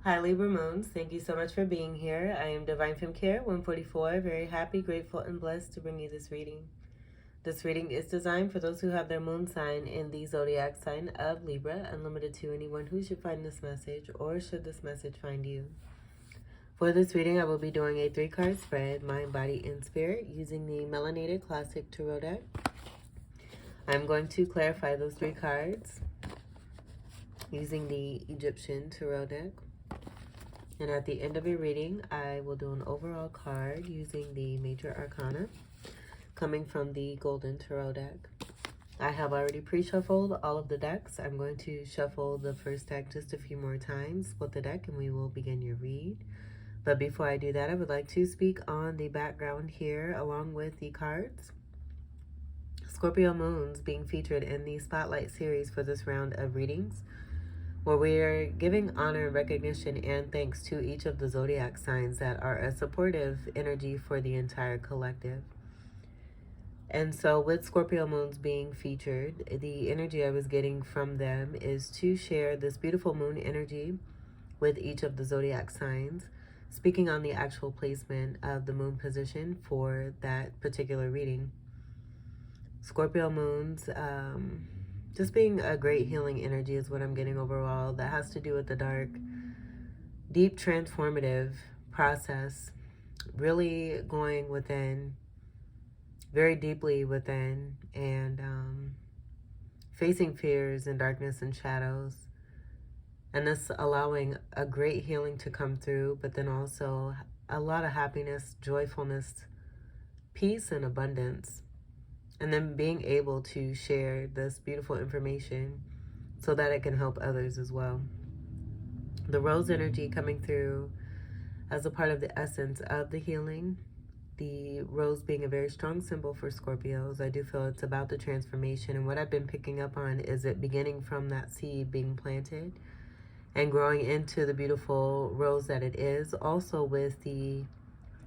Hi Libra Moons, thank you so much for being here. I am Divine Femme Care 144, very happy, grateful, and blessed to bring you this reading. This reading is designed for those who have their moon sign in the zodiac sign of Libra, and limited to anyone who should find this message or should this message find you. For this reading, I will be doing a 3-card spread, mind, body, and spirit, using the Melanated Classic Tarot deck. I'm going to clarify those 3 cards using the Egyptian Tarot deck. And at the end of a reading, I will do an overall card using the Major Arcana coming from the Golden Tarot deck. I have already pre-shuffled all of the decks. I'm going to shuffle the first deck just a few more times, split the deck, and we will begin your read. But before I do that, I would like to speak on the background here along with the cards. Scorpio Moons being featured in the Spotlight series for this round of readings, where we're giving honor, recognition, and thanks to each of the zodiac signs that are a supportive energy for the entire collective. And so with Scorpio Moons being featured, the energy I was getting from them is to share this beautiful moon energy with each of the zodiac signs, speaking on the actual placement of the moon position for that particular reading. Scorpio Moons, just being a great healing energy is what I'm getting overall. That has to do with the dark, deep transformative process, really going within, very deeply within, and facing fears and darkness and shadows. And this allowing a great healing to come through, but then also a lot of happiness, joyfulness, peace, and abundance. And then being able to share this beautiful information so that it can help others as well. The rose energy coming through as a part of the essence of the healing. The rose being a very strong symbol for Scorpios. I do feel it's about the transformation. And what I've been picking up on is it beginning from that seed being planted and growing into the beautiful rose that it is. Also with the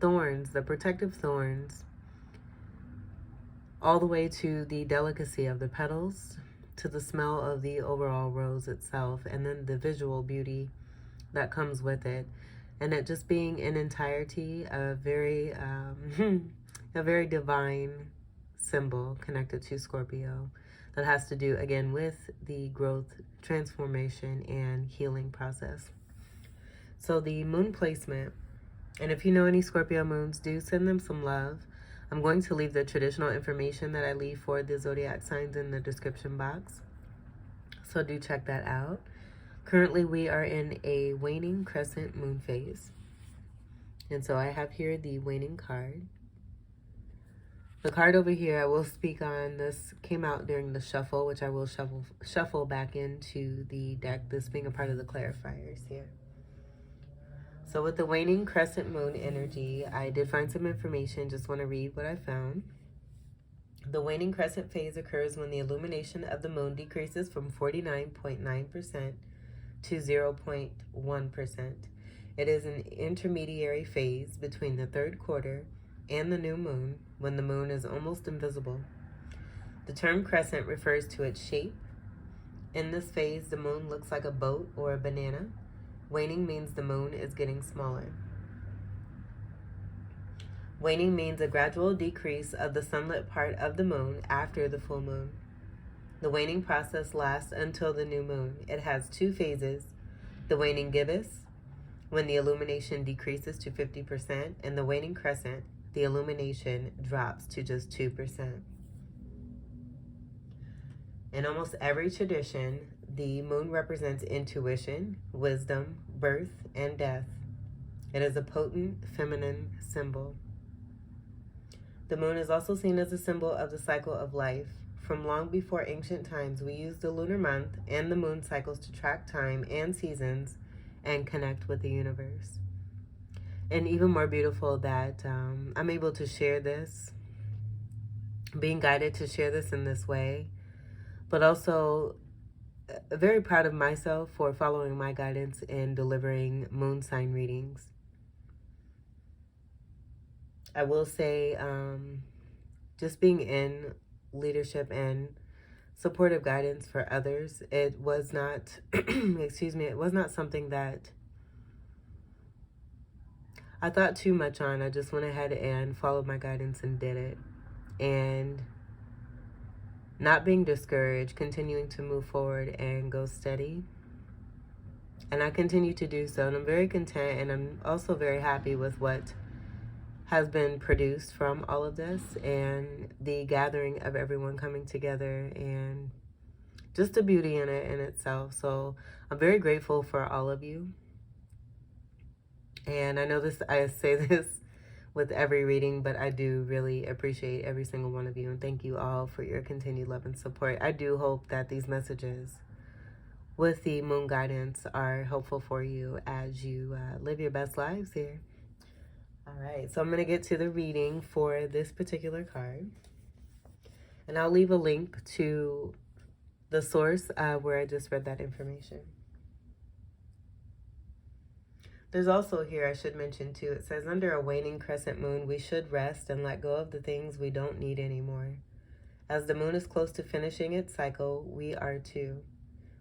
thorns, the protective thorns, all the way to the delicacy of the petals, to the smell of the overall rose itself, and then the visual beauty that comes with it. And it just being in entirety a very, a very divine symbol connected to Scorpio that has to do, again, with the growth, transformation, and healing process. So the moon placement, and if you know any Scorpio moons, do send them some love. I'm going to leave the traditional information that I leave for the zodiac signs in the description box, so do check that out. Currently, we are in a waning crescent moon phase, and so I have here the waning card. The card over here I will speak on, this came out during the shuffle, which I will shuffle back into the deck, this being a part of the clarifiers here. So with the waning crescent moon energy, I did find some information, just want to read what I found. The waning crescent phase occurs when the illumination of the moon decreases from 49.9% to 0.1%. It is an intermediary phase between the third quarter and the new moon, when the moon is almost invisible. The term crescent refers to its shape. In this phase, the moon looks like a boat or a banana. Waning means the moon is getting smaller. Waning means a gradual decrease of the sunlit part of the moon after the full moon. The waning process lasts until the new moon. It has 2 phases: the waning gibbous, when the illumination decreases to 50%, and the waning crescent, the illumination drops to just 2%. In almost every tradition, the moon represents intuition, wisdom, birth, and death. It is a potent feminine symbol. The moon is also seen as a symbol of the cycle of life. From long before ancient times, we used the lunar month and the moon cycles to track time and seasons and connect with the universe. And even more beautiful that I'm able to share this, being guided to share this in this way, but also very proud of myself for following my guidance in delivering moon sign readings. I will say, just being in leadership and supportive guidance for others, it was not, excuse me, it was not something that I thought too much on. I just went ahead and followed my guidance and did it. And not being discouraged, continuing to move forward and go steady. And I continue to do so. And I'm very content, and I'm also very happy with what has been produced from all of this and the gathering of everyone coming together and just the beauty in it in itself. So I'm very grateful for all of you. And I know I say this with every reading, but I do really appreciate every single one of you. And thank you all for your continued love and support. I do hope that these messages with the moon guidance are helpful for you as you live your best lives here. All right, so I'm going to get to the reading for this particular card. And I'll leave a link to the source where I just read that information. There's also here, I should mention too, it says, under a waning crescent moon, we should rest and let go of the things we don't need anymore. As the moon is close to finishing its cycle, we are too.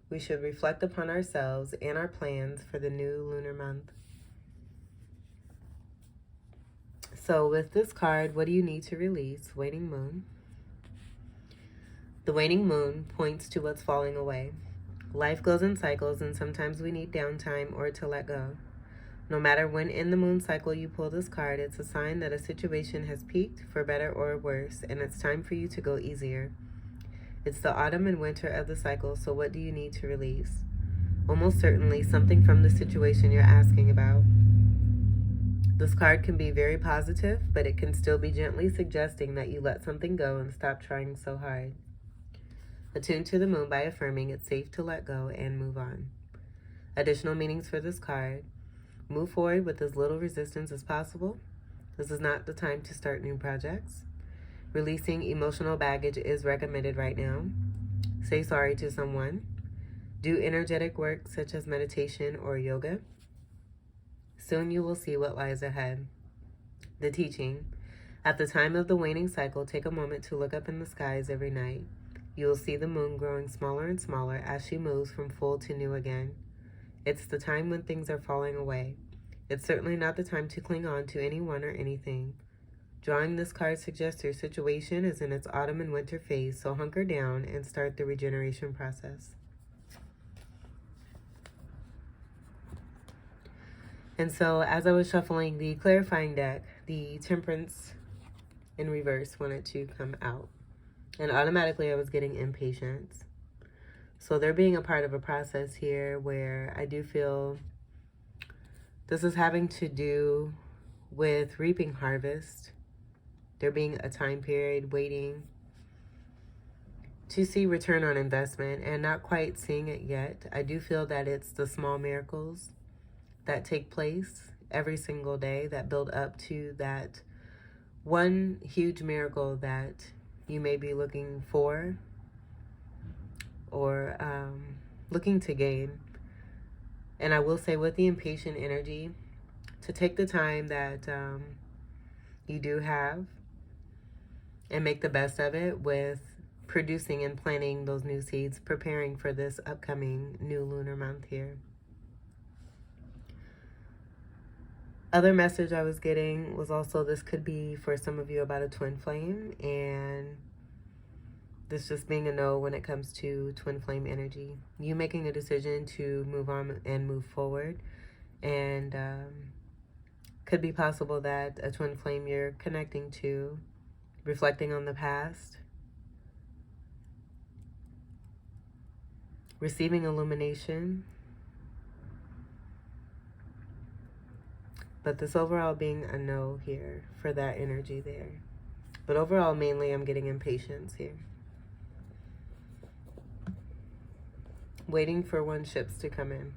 We should reflect upon ourselves and our plans for the new lunar month. So with this card, what do you need to release? Waning moon. The waning moon points to what's falling away. Life goes in cycles, and sometimes we need downtime or to let go. No matter when in the moon cycle you pull this card, it's a sign that a situation has peaked, for better or worse, and it's time for you to go easier. It's the autumn and winter of the cycle, so what do you need to release? Almost certainly something from the situation you're asking about. This card can be very positive, but it can still be gently suggesting that you let something go and stop trying so hard. Attune to the moon by affirming it's safe to let go and move on. Additional meanings for this card. Move forward with as little resistance as possible. This is not the time to start new projects. Releasing emotional baggage is recommended right now. Say sorry to someone. Do energetic work such as meditation or yoga. Soon you will see what lies ahead. The teaching. At the time of the waning cycle, take a moment to look up in the skies every night. You will see the moon growing smaller and smaller as she moves from full to new again. It's the time when things are falling away. It's certainly not the time to cling on to anyone or anything. Drawing this card suggests your situation is in its autumn and winter phase, so hunker down and start the regeneration process. And so as I was shuffling the clarifying deck, the Temperance in reverse wanted to come out. And automatically I was getting impatience. So they're being a part of a process here where I do feel this is having to do with reaping harvest. There being a time period waiting to see return on investment and not quite seeing it yet. I do feel that it's the small miracles that take place every single day that build up to that one huge miracle that you may be looking for or looking to gain. And I will say with the impatient energy, to take the time that you do have and make the best of it with producing and planting those new seeds, preparing for this upcoming new lunar month here. Other message I was getting was also this could be for some of you about a twin flame, and this just being a no when it comes to twin flame energy. You making a decision to move on and move forward, and could be possible that a twin flame you're connecting to, reflecting on the past, receiving illumination. But this overall being a no here for that energy there. But overall, mainly I'm getting impatience here. Waiting for one ships to come in.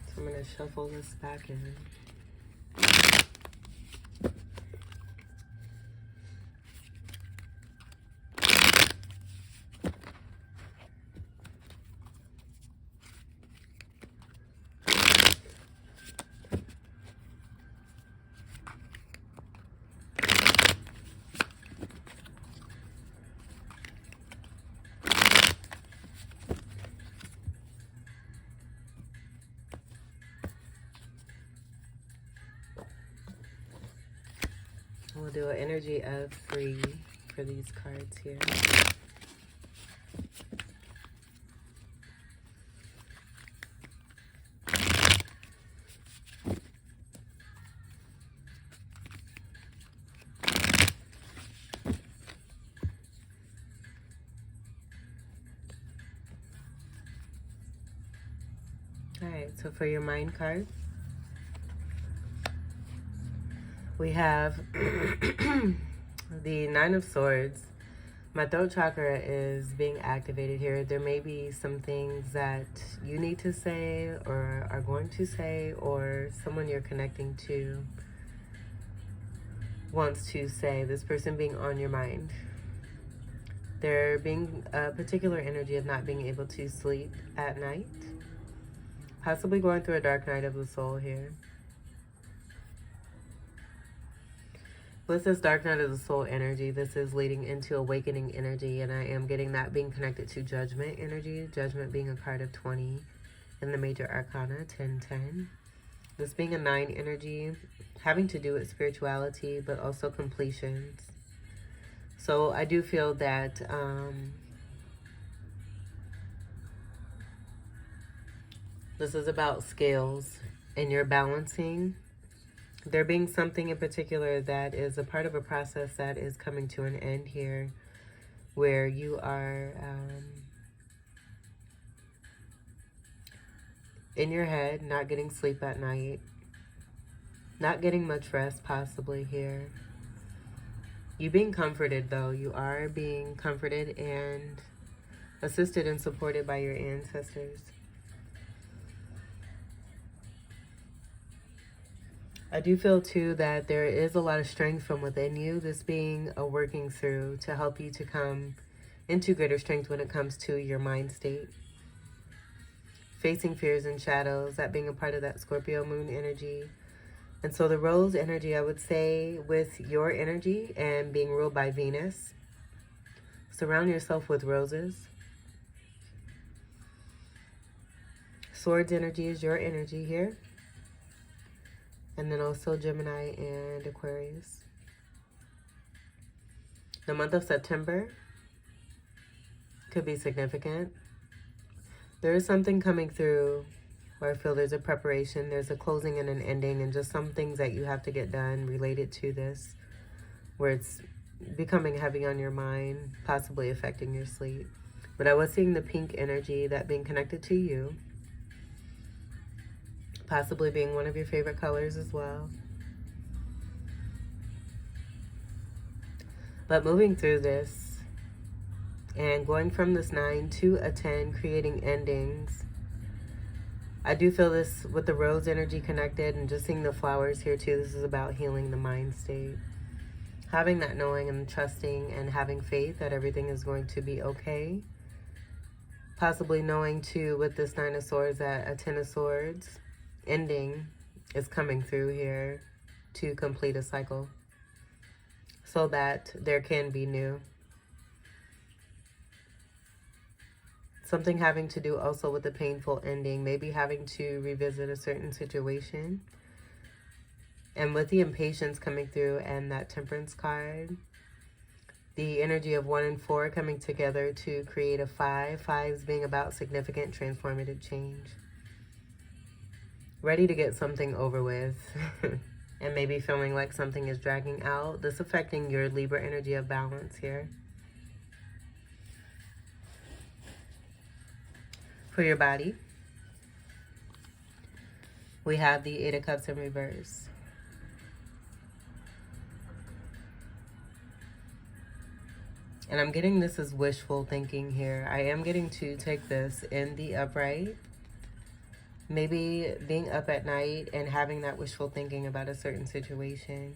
So I'm going to shuffle this back in. We'll do an energy of 3 for these cards here. Alright, so for your mind card, we have the 9 of Swords. My throat chakra is being activated here. There may be some things that you need to say or are going to say, or someone you're connecting to wants to say, this person being on your mind. There being a particular energy of not being able to sleep at night. Possibly going through a dark night of the soul here. With this dark night of the soul energy, this is leading into awakening energy, and I am getting that being connected to judgment energy. Judgment being a card of 20 in the major arcana, 10-10. This being a 9 energy, having to do with spirituality, but also completions. So I do feel that this is about scales and you're balancing. There being something in particular that is a part of a process that is coming to an end here, where you are in your head, not getting sleep at night, not getting much rest possibly here. You being comforted though, you are being comforted and assisted and supported by your ancestors. I do feel too that there is a lot of strength from within you, this being a working through to help you to come into greater strength when it comes to your mind state. Facing fears and shadows, that being a part of that Scorpio moon energy. And so the rose energy, I would say, with your energy and being ruled by Venus, surround yourself with roses. Swords energy is your energy here. And then also Gemini and Aquarius. The month of September could be significant. There is something coming through where I feel there's a preparation, there's a closing and an ending, and just some things that you have to get done related to this, where it's becoming heavy on your mind, possibly affecting your sleep. But I was seeing the pink energy, that being connected to you. Possibly being one of your favorite colors as well. But moving through this and going from this 9 to a 10, creating endings. I do feel this with the rose energy connected and just seeing the flowers here too. This is about healing the mind state. Having that knowing and trusting and having faith that everything is going to be okay. Possibly knowing too with this 9 of Swords that a 10 of Swords ending is coming through here to complete a cycle so that there can be new. Something having to do also with the painful ending, maybe having to revisit a certain situation. And with the impatience coming through and that Temperance card, the energy of 1 and 4 coming together to create a 5. 5s being about significant transformative change. Ready to get something over with and maybe feeling like something is dragging out. This affecting your Libra energy of balance here. For your body, we have the 8 of Cups in reverse. And I'm getting this as wishful thinking here. I am getting to take this in the upright. Maybe being up at night and having that wishful thinking about a certain situation.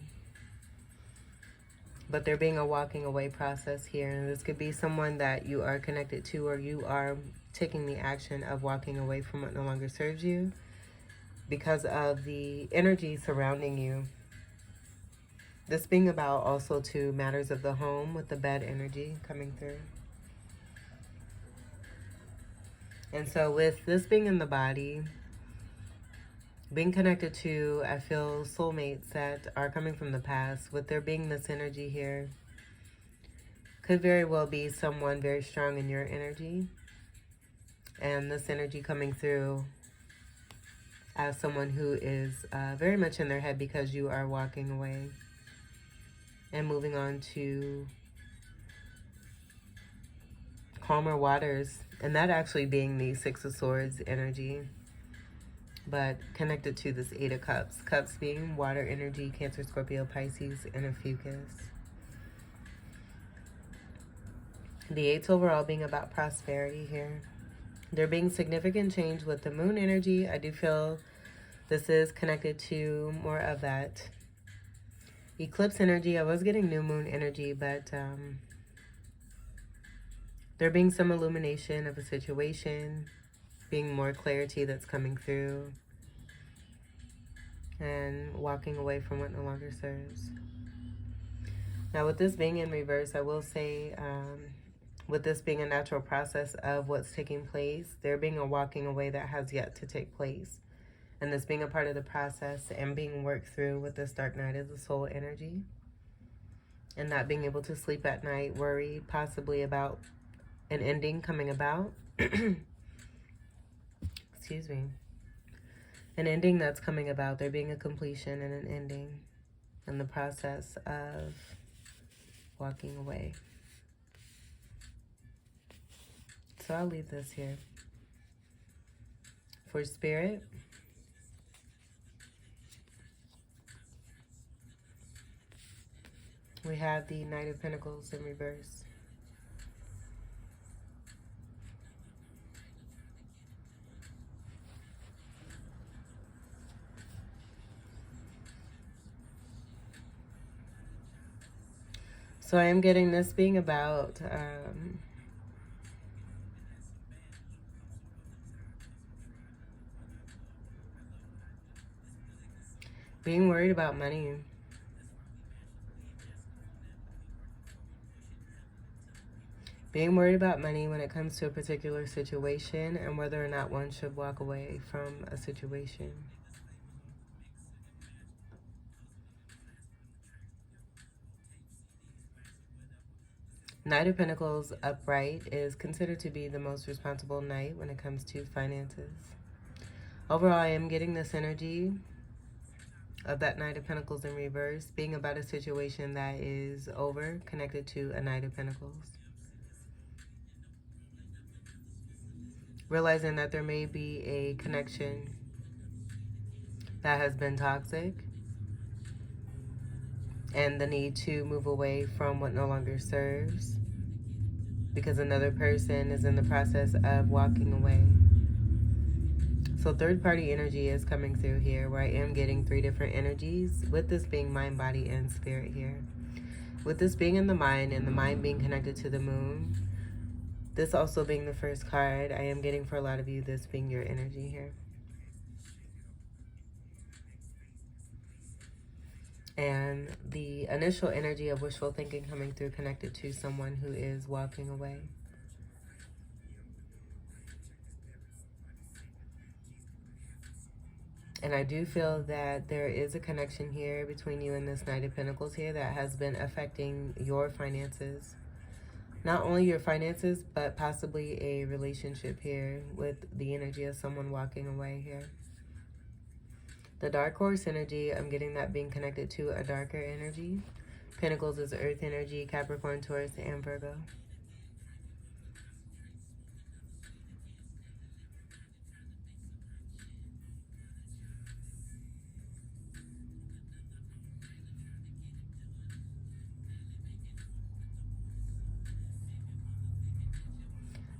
But there being a walking away process here. And this could be someone that you are connected to, or you are taking the action of walking away from what no longer serves you because of the energy surrounding you. This being about also to matters of the home with the bed energy coming through. And so with this being in the body, Being connected to, I feel, soulmates that are coming from the past. With there being this energy here, could very well be someone very strong in your energy. And this energy coming through as someone who is very much in their head because you are walking away and moving on to calmer waters. And that actually being the Six of Swords energy, but connected to this Eight of Cups. Cups being water energy, Cancer, Scorpio, Pisces, and a fucus. The eights overall being about prosperity here. There being significant change with the moon energy. I do feel this is connected to more of that eclipse energy. I was getting new moon energy, but there being some illumination of a situation, being more clarity that's coming through, and walking away from what no longer serves. Now, with this being in reverse, I will say, with this being a natural process of what's taking place, there being a walking away that has yet to take place. And this being a part of the process and being worked through with this dark night of the soul energy. And not being able to sleep at night, worry possibly about an ending coming about. Excuse me. An ending that's coming about. There being a completion and an ending in the process of walking away. So I'll leave this here. For spirit, we have the Knight of Pentacles in reverse. So I am getting this being about being worried about money. Being worried about money when it comes to a particular situation and whether or not one should walk away from a situation. Knight of Pentacles upright is considered to be the most responsible knight when it comes to finances. Overall, I am getting this energy of that Knight of Pentacles in reverse being about a situation that is over, connected to a Knight of Pentacles. Realizing that there may be a connection that has been toxic and the need to move away from what no longer serves because another person is in the process of walking away. So third party energy is coming through here, where I am getting three different energies, with this being mind, body, and spirit here. With this being in the mind and the mind being connected to the moon, this also being the first card, I am getting for a lot of you this being your energy here. And the initial energy of wishful thinking coming through, connected to someone who is walking away. And I do feel that there is a connection here between you and this Knight of Pentacles here that has been affecting your finances. Not only your finances, but possibly a relationship here with the energy of someone walking away here. The Dark Horse energy, I'm getting that being connected to a darker energy. Pentacles is Earth energy, Capricorn, Taurus, and Virgo.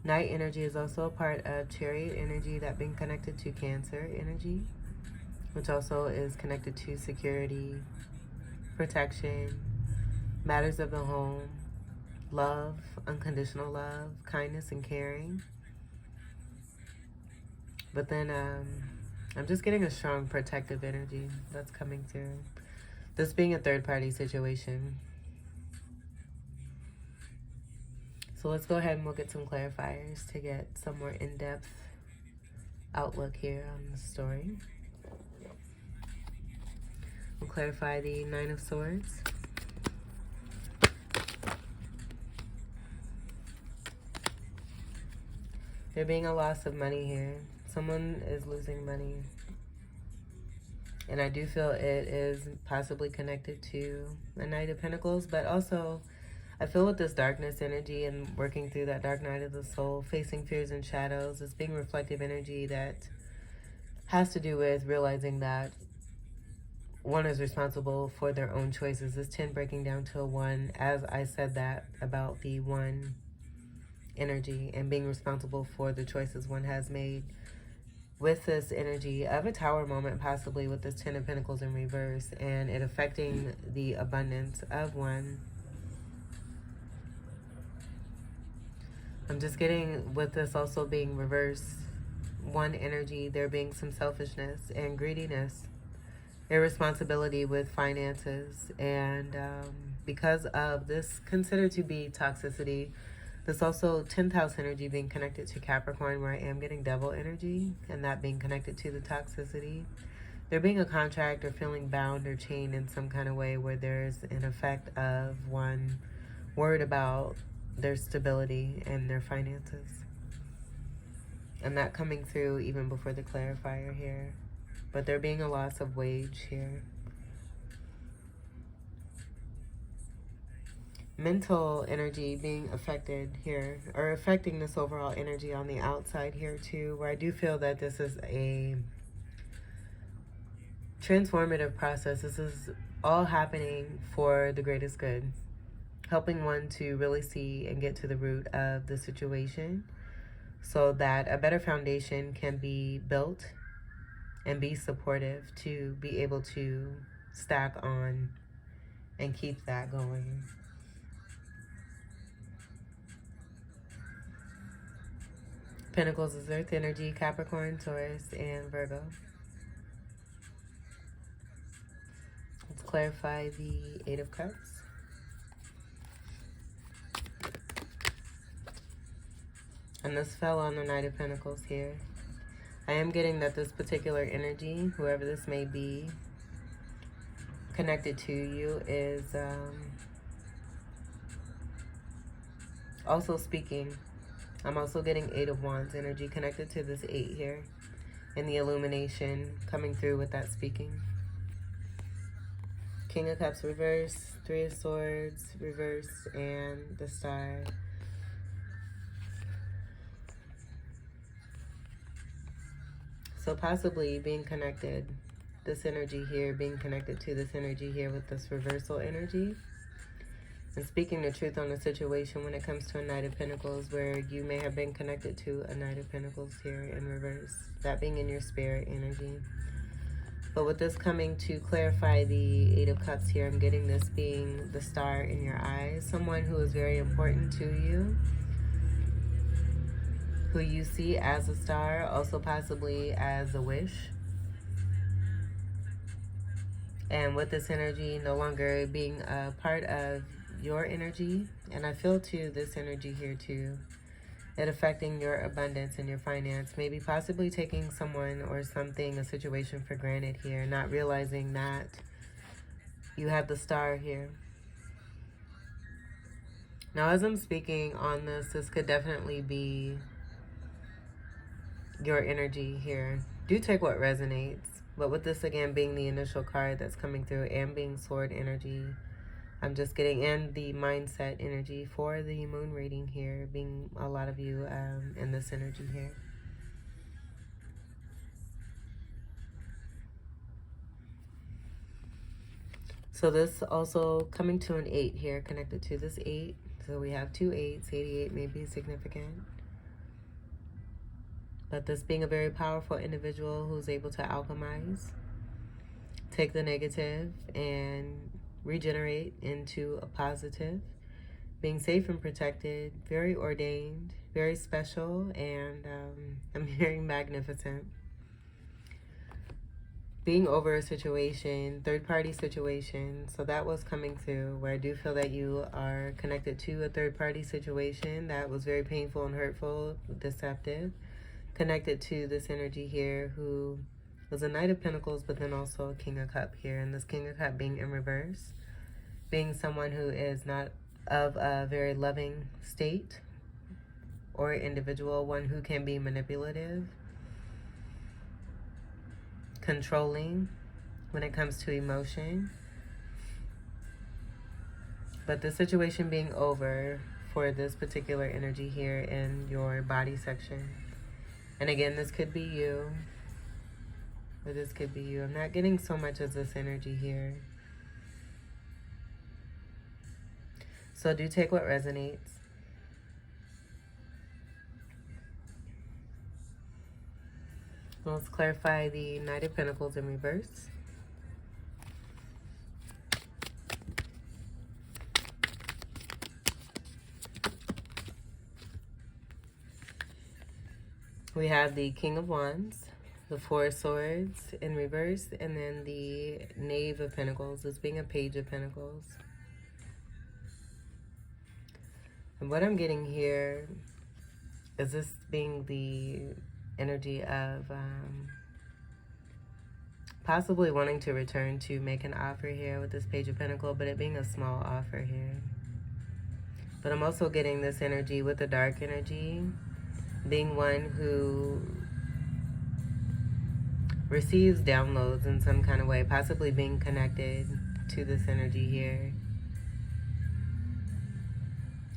Night energy is also a part of Chariot energy, that being connected to Cancer energy, which also is connected to security, protection, matters of the home, love, unconditional love, kindness, and caring. But then I'm just getting a strong protective energy that's coming through. This being a third-party situation. So let's go ahead and we'll get some clarifiers to get some more in-depth outlook here on the story. We'll clarify the Nine of Swords. There being a loss of money here. Someone is losing money. And I do feel it is possibly connected to a Knight of Pentacles, but also I feel with this darkness energy and working through that dark night of the soul, facing fears and shadows, it's being reflective energy that has to do with realizing that one is responsible for their own choices. This 10 breaking down to a 1, as I said that about the 1 energy and being responsible for the choices one has made. With this energy of a Tower moment, possibly with this 10 of Pentacles in reverse, and it affecting the abundance of one. I'm just getting, with this also being reverse, 1 energy, there being some selfishness and greediness, irresponsibility with finances, and because of this considered to be toxicity, there's also 10th house energy being connected to Capricorn, where I am getting devil energy, and that being connected to the toxicity. There being a contract or feeling bound or chained in some kind of way where there's an effect of one worried about their stability and their finances. And that coming through even before the clarifier here. But there being a loss of wage here. Mental energy being affected here, or affecting this overall energy on the outside here too, where I do feel that this is a transformative process. This is all happening for the greatest good, helping one to really see and get to the root of the situation so that a better foundation can be built and be supportive to be able to stack on and keep that going. Pentacles is Earth energy, Capricorn, Taurus, and Virgo. Let's clarify the 8 of Cups. And this fell on the Knight of Pentacles here. I am getting that this particular energy, whoever this may be, connected to you, is also speaking. I'm also getting 8 of Wands energy connected to this 8 here. And the illumination coming through with that speaking. King of Cups reverse, 3 of Swords reverse, and the Star. So possibly being connected, this energy here being connected to this energy here with this reversal energy. And speaking the truth on the situation when it comes to a Knight of Pentacles, where you may have been connected to a Knight of Pentacles here in reverse. That being in your spirit energy. But with this coming to clarify the 8 of Cups here, I'm getting this being the star in your eyes. Someone who is very important to you, who you see as a star, also possibly as a wish. And with this energy no longer being a part of your energy, and I feel too this energy here too, it affecting your abundance and your finance, maybe possibly taking someone or something, a situation for granted here, not realizing that you have the star here. Now as I'm speaking on this, this could definitely be your energy here. Do take what resonates, but with this again being the initial card that's coming through and being sword energy, I'm just getting in the mindset energy for the moon reading here, being a lot of you in this energy here. So this also coming to an 8 here, connected to this 8. So we have 2 8s, 88 may be significant. But this being a very powerful individual who's able to alchemize, take the negative and regenerate into a positive, being safe and protected, very ordained, very special, and I'm hearing magnificent. Being over a situation, third-party situation, so that was coming through, where I do feel that you are connected to a third-party situation that was very painful and hurtful, deceptive, connected to this energy here who There's a Knight of Pentacles, but then also a King of Cups here. And this King of Cups being in reverse, being someone who is not of a very loving state or individual, one who can be manipulative, controlling when it comes to emotion. But the situation being over for this particular energy here in your body section. And again, this could be you, or this could be you. I'm not getting so much as this energy here. So do take what resonates. Let's clarify the Knight of Pentacles in reverse. We have the King of Wands, the Four of Swords in reverse, and then the Knave of Pentacles, this being a Page of Pentacles. And what I'm getting here is this being the energy of possibly wanting to return to make an offer here with this Page of Pentacles, but it being a small offer here. But I'm also getting this energy with the dark energy, being one who receives downloads in some kind of way, possibly being connected to this energy here.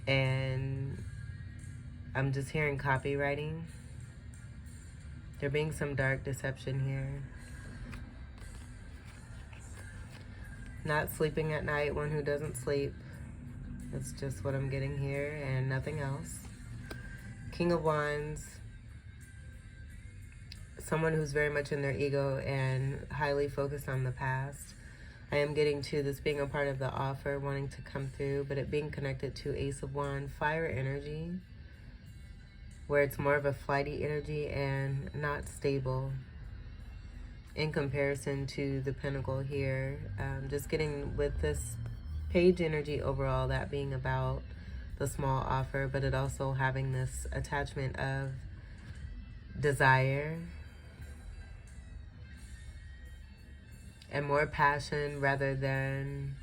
And I'm just hearing copywriting. There being some dark deception here. Not sleeping at night, one who doesn't sleep. That's just what I'm getting here and nothing else. King of Wands. Someone who's very much in their ego and highly focused on the past. I am getting to this being a part of the offer, wanting to come through, but it being connected to Ace of Wands, fire energy, where it's more of a flighty energy and not stable in comparison to the Pentacle here. Just getting with this Page energy overall, that being about the small offer, but it also having this attachment of desire and more passion rather than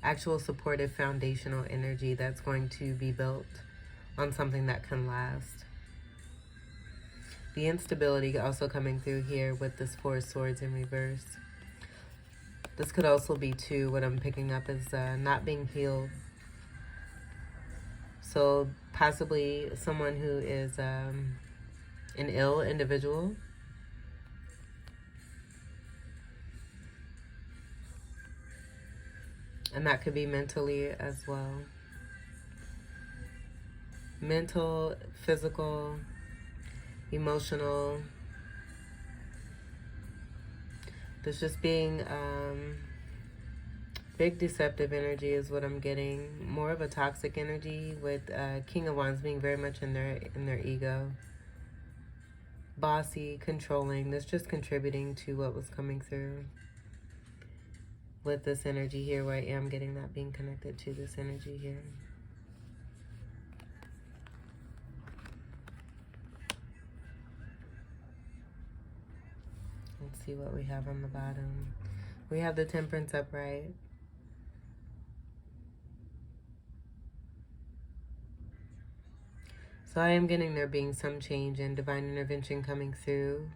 actual supportive foundational energy that's going to be built on something that can last. The instability also coming through here with this Four of Swords in reverse. This could also be too, what I'm picking up is not being healed. So possibly someone who is an ill individual. And that could be mentally as well. Mental, physical, emotional. There's just being big deceptive energy is what I'm getting. More of a toxic energy with King of Wands being very much in their ego. Bossy, controlling. That's just contributing to what was coming through with this energy here, where I am getting that being connected to this energy here. Let's see what we have on the bottom. We have the Temperance upright. So I am getting there being some change and divine intervention coming through.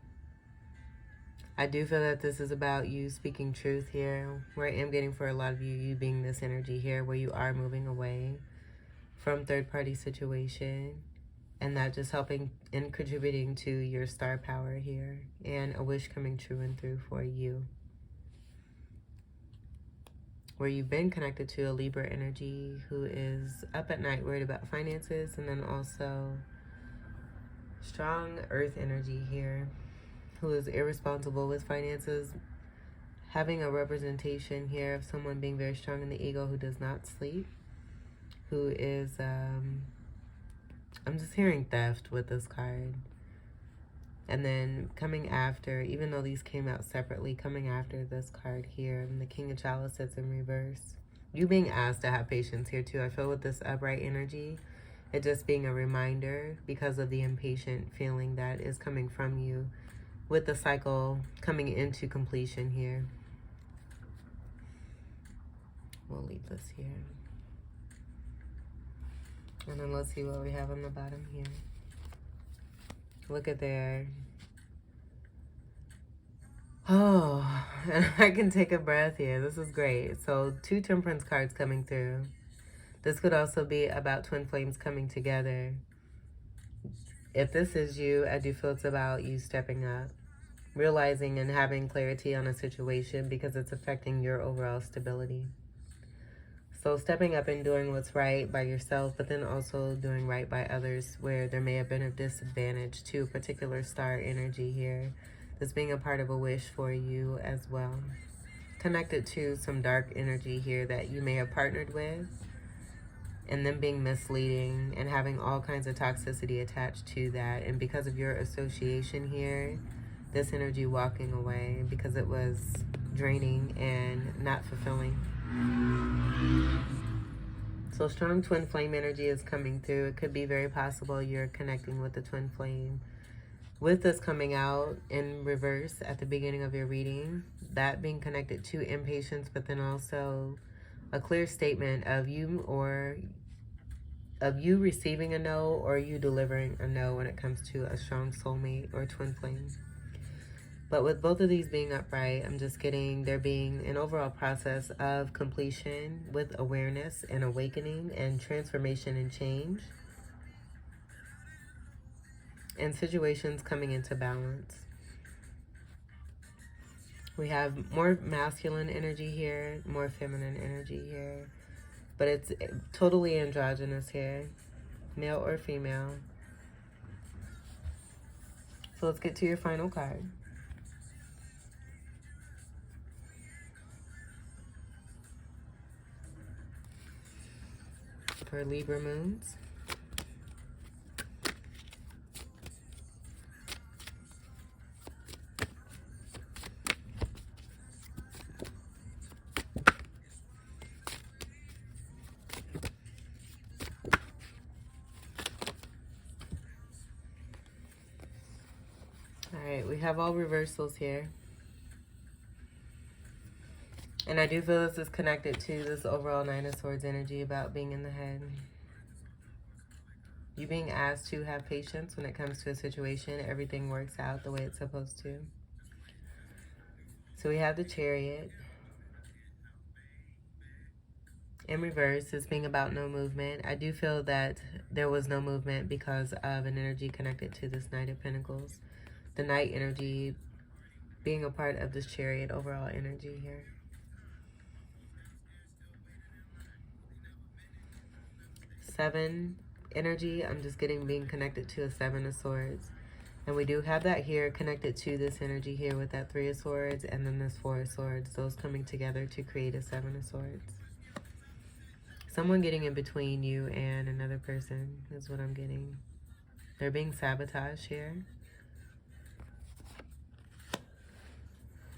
I do feel that this is about you speaking truth here, where I am getting for a lot of you, you being this energy here, where you are moving away from third-party situation, and that just helping and contributing to your star power here, and a wish coming true and through for you. Where you've been connected to a Libra energy who is up at night worried about finances, and then also strong earth energy here, who is irresponsible with finances, having a representation here of someone being very strong in the ego who does not sleep, who is, I'm just hearing theft with this card. And then coming after, even though these came out separately, coming after this card here, and the King of Chalice sits in reverse. You being asked to have patience here too. I feel with this upright energy, it just being a reminder because of the impatient feeling that is coming from you with the cycle coming into completion here. We'll leave this here. And then let's see what we have on the bottom here. Look at there. Oh, and I can take a breath here. This is great. So 2 Temperance cards coming through. This could also be about twin flames coming together. If this is you, I do feel it's about you stepping up, realizing and having clarity on a situation because it's affecting your overall stability. So stepping up and doing what's right by yourself, but then also doing right by others where there may have been a disadvantage to a particular star energy here. This being a part of a wish for you as well. Connected to some dark energy here that you may have partnered with, and them being misleading and having all kinds of toxicity attached to that. And because of your association here, this energy walking away because it was draining and not fulfilling. So strong twin flame energy is coming through. It could be very possible you're connecting with the twin flame. With this coming out in reverse at the beginning of your reading, that being connected to impatience, but then also a clear statement of you receiving a no or you delivering a no when it comes to a strong soulmate or twin flame. But with both of these being upright, I'm just getting there being an overall process of completion with awareness and awakening and transformation and change. And situations coming into balance. We have more masculine energy here, more feminine energy here. But it's totally androgynous here, male or female. So let's get to your final card. For Libra moons. Alright, we have all reversals here. And I do feel this is connected to this overall Nine of Swords energy about being in the head. You being asked to have patience when it comes to a situation. Everything works out the way it's supposed to. So we have the Chariot. In reverse, it's being about no movement. I do feel that there was no movement because of an energy connected to this Knight of Pentacles. The Knight energy being a part of this Chariot overall energy here. 7 energy, I'm just getting being connected to a 7 of Swords. And we do have that here connected to this energy here with that 3 of Swords and then this 4 of Swords. Those coming together to create a 7 of Swords. Someone getting in between you and another person is what I'm getting. They're being sabotaged here.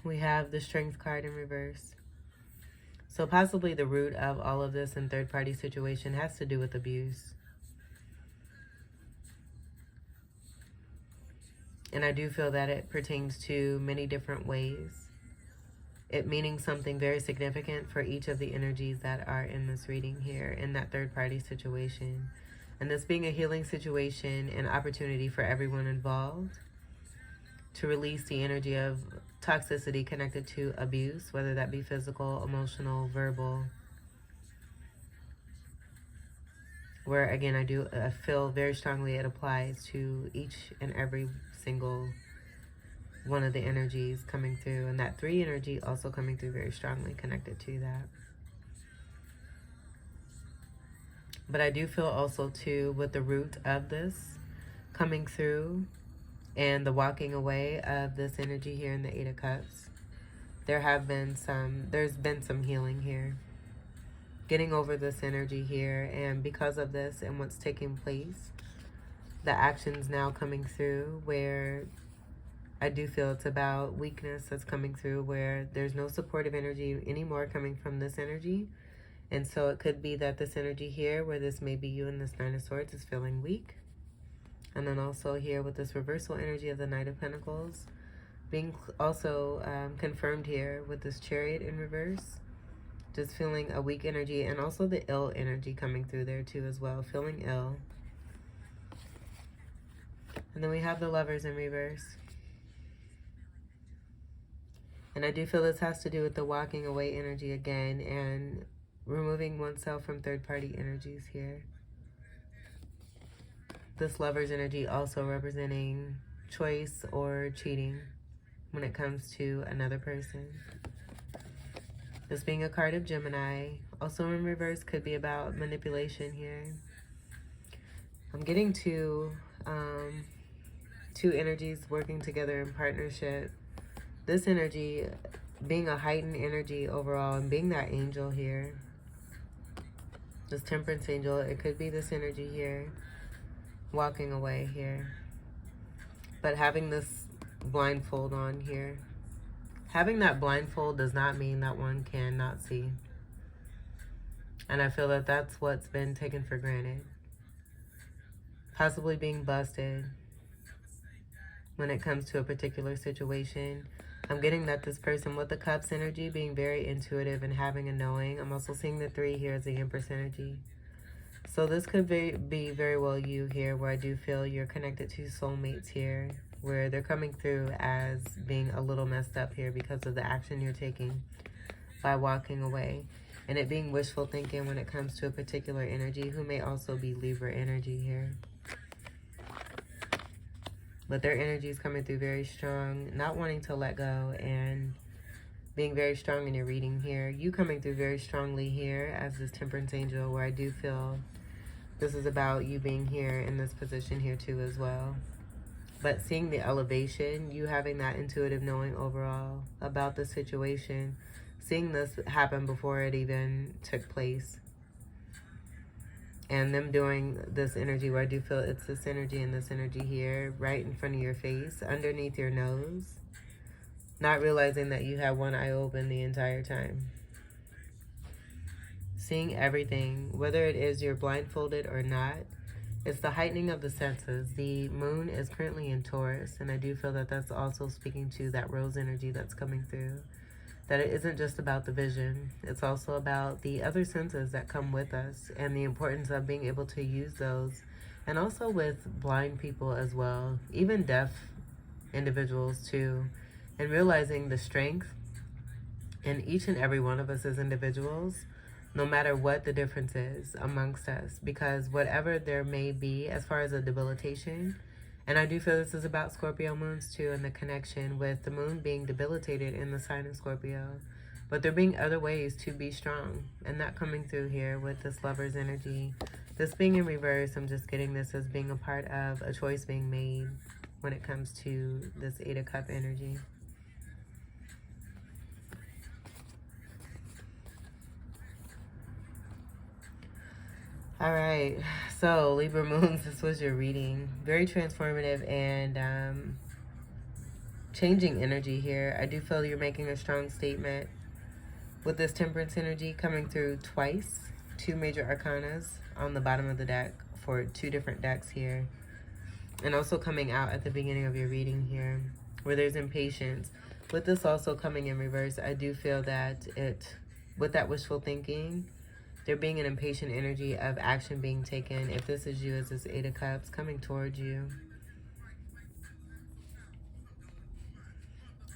We have the Strength card in reverse. So possibly the root of all of this in third-party situation has to do with abuse. And I do feel that it pertains to many different ways. It meaning something very significant for each of the energies that are in this reading here in that third-party situation. And this being a healing situation and opportunity for everyone involved to release the energy of toxicity connected to abuse, whether that be physical, emotional, verbal. Where, again, I feel very strongly it applies to each and every single one of the energies coming through. And that 3 energy also coming through very strongly connected to that. But I do feel also, too, with the root of this coming through and the walking away of this energy here in the 8 of Cups, there's been some healing here. Getting over this energy here, and because of this and what's taking place, the actions now coming through where I do feel it's about weakness that's coming through, where there's no supportive energy anymore coming from this energy. And so it could be that this energy here, where this may be you and this 9 of Swords, is feeling weak. And then also here with this reversal energy of the Knight of Pentacles, being also confirmed here with this Chariot in reverse. Just feeling a weak energy, and also the ill energy coming through there too as well. Feeling ill. And then we have the Lovers in reverse. And I do feel this has to do with the walking away energy again, and removing oneself from third-party energies here. This Lover's energy also representing choice or cheating when it comes to another person. This being a card of Gemini, also in reverse, could be about manipulation here. I'm getting two energies working together in partnership. This energy being a heightened energy overall, and being that angel here. This Temperance angel, it could be this energy here, walking away here. But having this blindfold on here. Having that blindfold does not mean that one cannot see. And I feel that that's what's been taken for granted. Possibly being busted when it comes to a particular situation. I'm getting that this person with the Cups energy being very intuitive and having a knowing. I'm also seeing the 3 here as the Empress energy. So this could be very well you here, where I do feel you're connected to soulmates here, where they're coming through as being a little messed up here because of the action you're taking by walking away. And it being wishful thinking when it comes to a particular energy, who may also be Libra energy here. But their energy is coming through very strong, not wanting to let go, and being very strong in your reading here. You coming through very strongly here as this Temperance angel, where I do feel this is about you being here in this position here too as well. But seeing the elevation, you having that intuitive knowing overall about the situation, seeing this happen before it even took place. And them doing this energy, where I do feel it's this energy and this energy here, right in front of your face, underneath your nose. Not realizing that you have one eye open the entire time. Seeing everything, whether it is you're blindfolded or not. It's the heightening of the senses. The moon is currently in Taurus, and I do feel that that's also speaking to that rose energy that's coming through. That it isn't just about the vision. It's also about the other senses that come with us, and the importance of being able to use those. And also with blind people as well, even deaf individuals too. And realizing the strength in each and every one of us as individuals, no matter what the difference is amongst us. Because whatever there may be as far as a debilitation, and I do feel this is about Scorpio moons too, and the connection with the moon being debilitated in the sign of Scorpio. But there being other ways to be strong, and that coming through here with this Lover's energy. This being in reverse, I'm just getting this as being a part of a choice being made when it comes to this 8 of Cup energy. All right, so Libra moons, this was your reading. Very transformative and changing energy here. I do feel you're making a strong statement with this Temperance energy coming through twice. 2 major arcanas on the bottom of the deck for 2 different decks here. And also coming out at the beginning of your reading here, where there's impatience. With this also coming in reverse, I do feel that with that wishful thinking, there being an impatient energy of action being taken. If this is you, as this 8 of Cups coming towards you.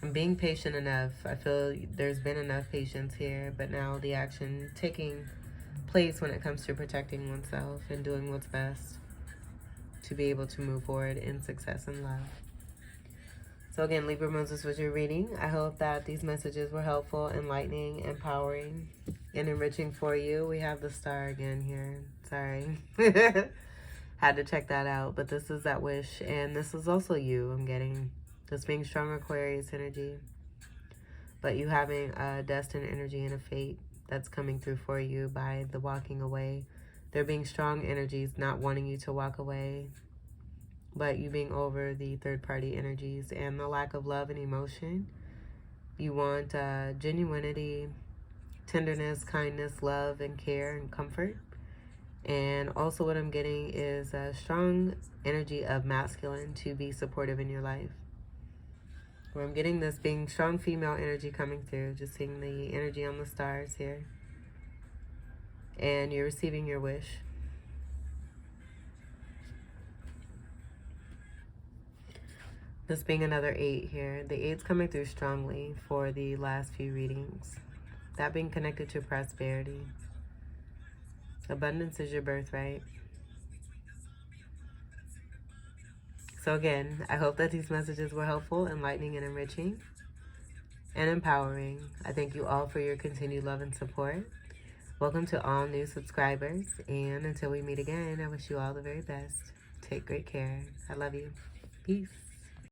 And being patient enough. I feel there's been enough patience here, but now the action taking place when it comes to protecting oneself and doing what's best to be able to move forward in success and love. So again, Libra moons, this was your reading. I hope that these messages were helpful, enlightening, empowering, and enriching for you. We have the star again here. Sorry. Had to check that out. But this is that wish. And this is also you. I'm getting this being strong Aquarius energy. But you having a destined energy and a fate that's coming through for you by the walking away. There being strong energies not wanting you to walk away, but you being over the third-party energies and the lack of love and emotion. You want genuinity, tenderness, kindness, love, and care and comfort. And also what I'm getting is a strong energy of masculine to be supportive in your life. Where I'm getting this being strong female energy coming through. Just seeing the energy on the stars here. And you're receiving your wish. This being another 8 here. The 8's coming through strongly for the last few readings. That being connected to prosperity. Abundance is your birthright. So again, I hope that these messages were helpful, enlightening, and enriching, and empowering. I thank you all for your continued love and support. Welcome to all new subscribers, and until we meet again, I wish you all the very best. Take great care. I love you. Peace.